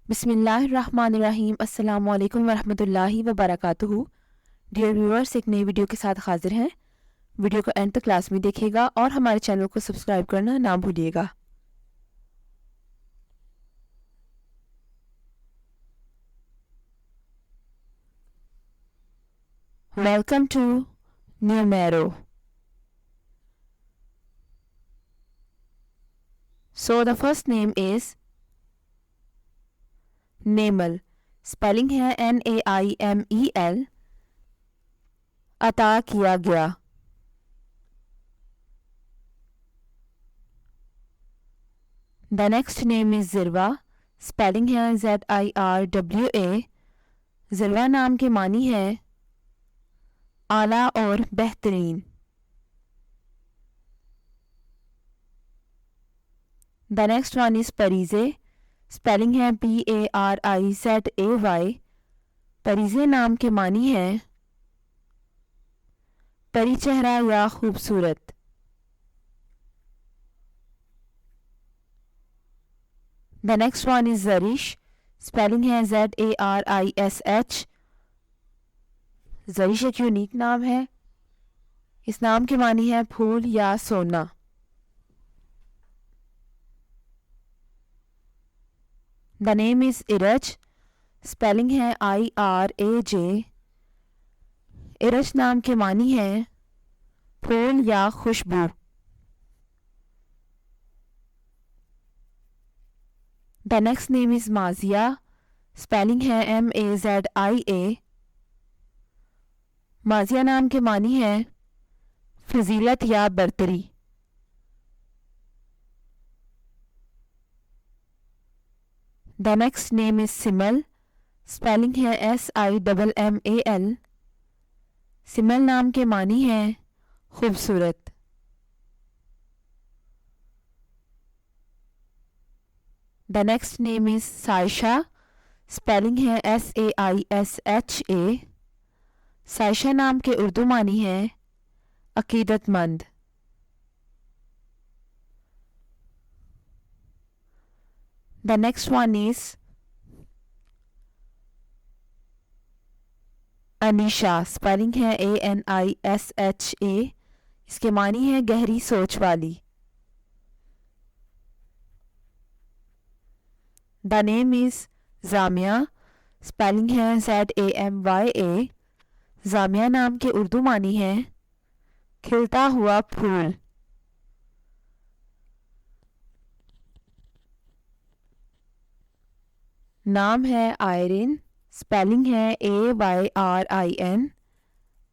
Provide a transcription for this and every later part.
बिस्मिल्लाहिर्रहमानिर्रहीम अस्सलाम वालेकुम वरहमतुल्लाहि वबरकातुहू। डियर व्यूअर्स, एक नई वीडियो के साथ हाजिर हैं। वीडियो को एंड तक क्लास में देखिएगा और हमारे चैनल को सब्सक्राइब करना ना भूलिएगा। Welcome to Numero. So the first name is Naimel. Spelling है NAIMEL। अता किया गया। The next name is Zirwa. Spelling है ZIRWA। जिरवा नाम के मानी है आला और बेहतरीन। The next one is Parizay. Spelling है PARIZAY। परीजे नाम के मानी है परी चेहरा या खूबसूरत। The next one is Zarish. Spelling है ZARISH। जरिश एक यूनिक नाम है। इस नाम के मानी है फूल या सोना। The name is Iraj. Spelling है IRAJ। इरज नाम के मानी है फूल या खुशबू। The next name is Mazia. Spelling है MAZIA। माजिया नाम के मानी है फजीलत या बरतरी। The next name is Simmal. Spelling है SIMMAL। सिमल नाम के मानी है खूबसूरत। The next name is Saisha. Spelling है SAISHA। साइशा नाम के उर्दू मानी है अकीदतमंद। The next one is Anisha. Spelling है ANISHA। इसके मानी है गहरी सोच वाली। The name is Jamia. Spelling है ZAMYA। जामिया नाम के उर्दू मानी है खिलता हुआ फूल। नाम है आयरिन। स्पेलिंग है AYRIN।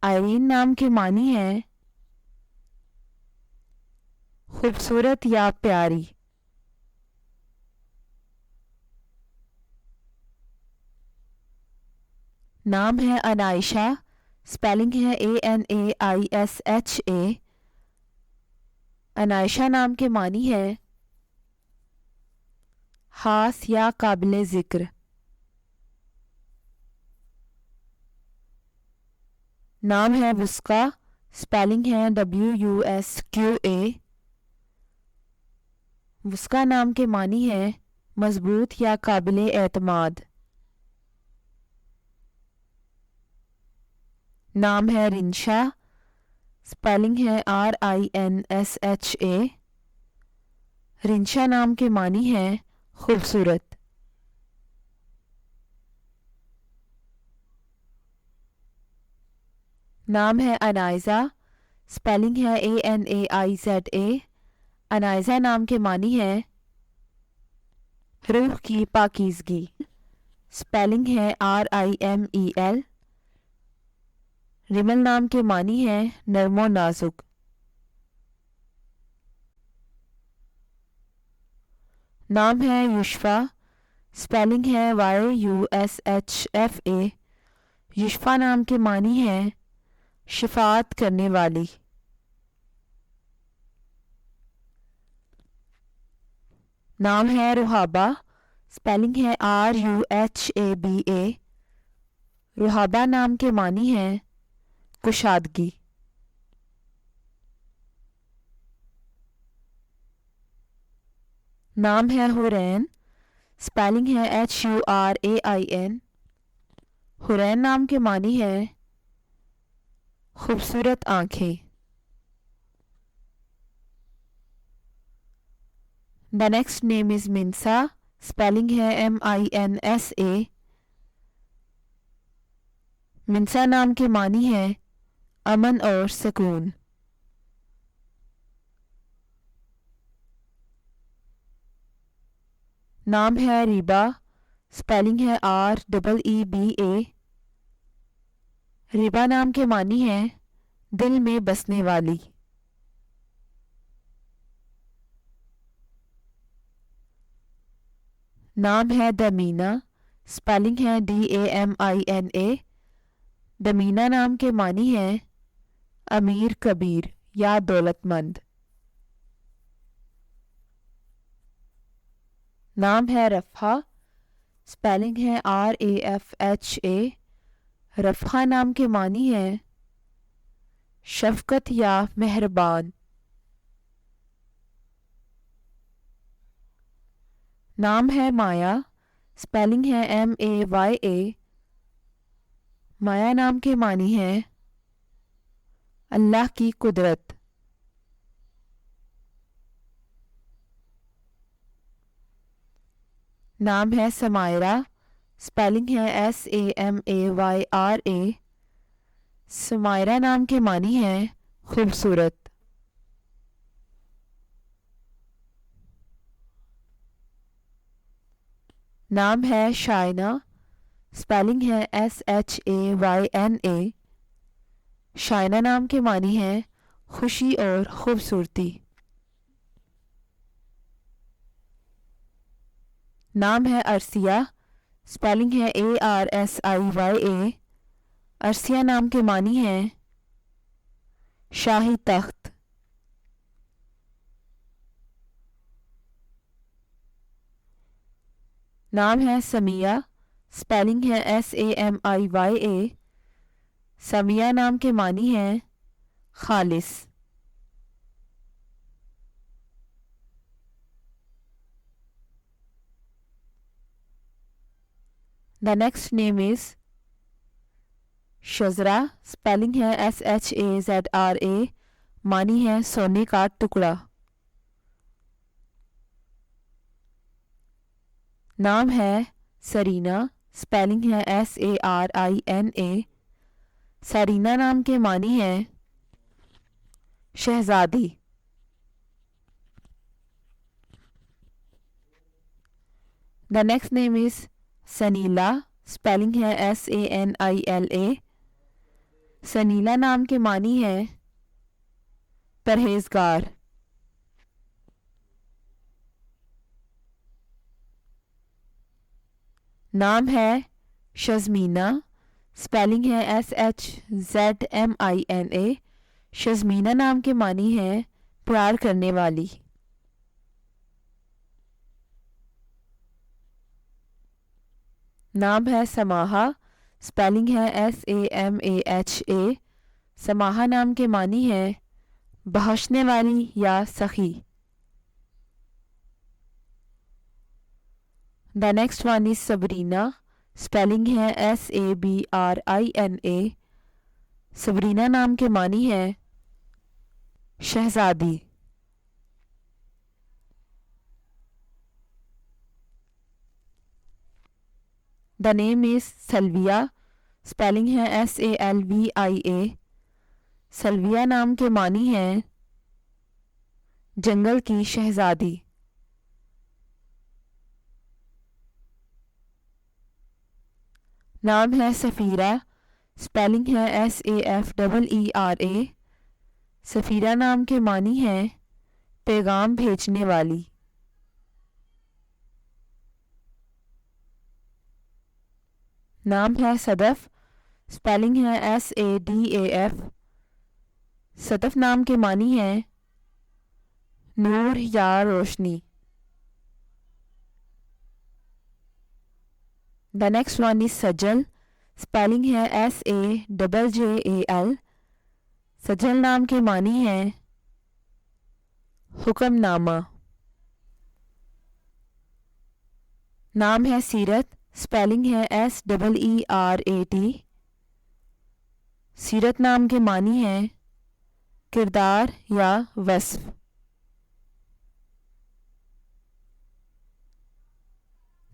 आयरीन नाम के मानी है खूबसूरत या प्यारी। नाम है अनाइशा। स्पेलिंग है ANAISHA। अनाइशा नाम के मानी है खास या काबिले जिक्र। नाम है वुस्का। स्पेलिंग है WUSQA। वुस्का नाम के मानी है मजबूत या काबिले एतमाद। नाम है रिंशा। स्पेलिंग है RINSHA। रिंशा नाम के मानी है खूबसूरत। नाम है अनाइजा। स्पेलिंग है ANAIZA। अनाइजा नाम के मानी है रूह की पाकीज़गी। स्पेलिंग है RIMEL। रिमल नाम के मानी है नरमो नाजुक। नाम है युशफा। स्पेलिंग है YUSHFA। युशफा नाम के मानी है शिफात करने वाली। नाम है रुहाबा। स्पेलिंग है RUHABA। रुहाबा नाम के मानी है कुशादगी। नाम है हुरैन। स्पेलिंग है HURAIN। हुरैन नाम के मानी है खूबसूरत आंखें। The next name is Minsa. Spelling है MINSA। मिनसा नाम के मानी है अमन और सुकून। नाम है रीबा। स्पेलिंग है REEBA। रीबा नाम के मानी है दिल में बसने वाली। नाम है दमीना। स्पेलिंग है DAMINA। दमीना नाम के मानी है अमीर कबीर या दौलतमंद। नाम है रफ़ा। स्पेलिंग है RAFHA। रफ़ा नाम के मानी है शफ़क़त या मेहरबान। नाम है माया। स्पेलिंग है MAYA। माया नाम के मानी है अल्लाह की कुदरत। नाम है समायरा। स्पेलिंग है SAMAYRA। समायरा नाम के मानी है खूबसूरत। नाम है शायना। स्पेलिंग है SHAYNA। शायना नाम के मानी है खुशी और खूबसूरती। नाम है अरसिया। स्पेलिंग है ARSIYA। अरसिया नाम के मानी है शाही तख्त। नाम है समिया। स्पेलिंग है SAMIYA। समिया नाम के मानी है खालिस। The next name is Shazra. Spelling है SHAZRA। मानी है सोने का टुकड़ा। नाम है सरीना। स्पेलिंग है SARINA। सरीना नाम के मानी है शहजादी। The next name is Sanila. Spelling है SANILA। सनीला नाम के मानी है परहेजगार। नाम है शज़मीना। स्पेलिंग है SHZMINA। शज़मीना नाम के मानी है प्यार करने वाली। नाम है समाहा। स्पेलिंग है SAMAHA। समाहा नाम के मानी है बख्शने वाली या सखी। The next one is Sabrina. Spelling है SABRINA। सबरीना नाम के मानी है शहजादी। The name is Salvia. Spelling है SALVIA। सल्विया नाम के मानी है जंगल की शहजादी। नाम है सफ़ीरा। स्पेलिंग है SAFEERA। सफ़ीरा नाम के मानी है पैगाम भेजने वाली। नाम है सदफ़। स्पेलिंग है SADAF। सदफ़ नाम के मानी है नूर या रोशनी। The next one is Sajjal. Spelling है SAJJAL। सजल नाम के मानी है हुक्मनामा। नाम है सीरत, स्पेलिंग है SEERAT। सीरत नाम के मानी हैं किरदार या वस्फ।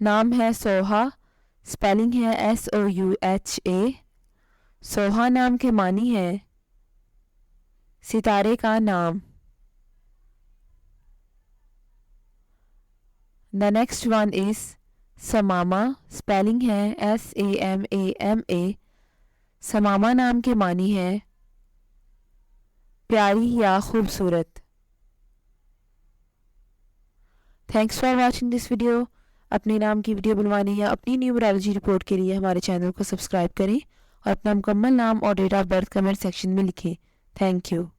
नाम है सोहा, स्पेलिंग है SOUHA। सोहा नाम के मानी है सितारे का नाम। The next one is समामा, spelling है SAMAMA। समामा नाम के मानी है प्यारी या खूबसूरत। Thanks for watching this video. अपने नाम की वीडियो बनवाने या अपनी न्यूमरोलॉजी रिपोर्ट के लिए हमारे चैनल को सब्सक्राइब करें और अपना मुकम्मल नाम और date of birth comment section में लिखें। Thank you.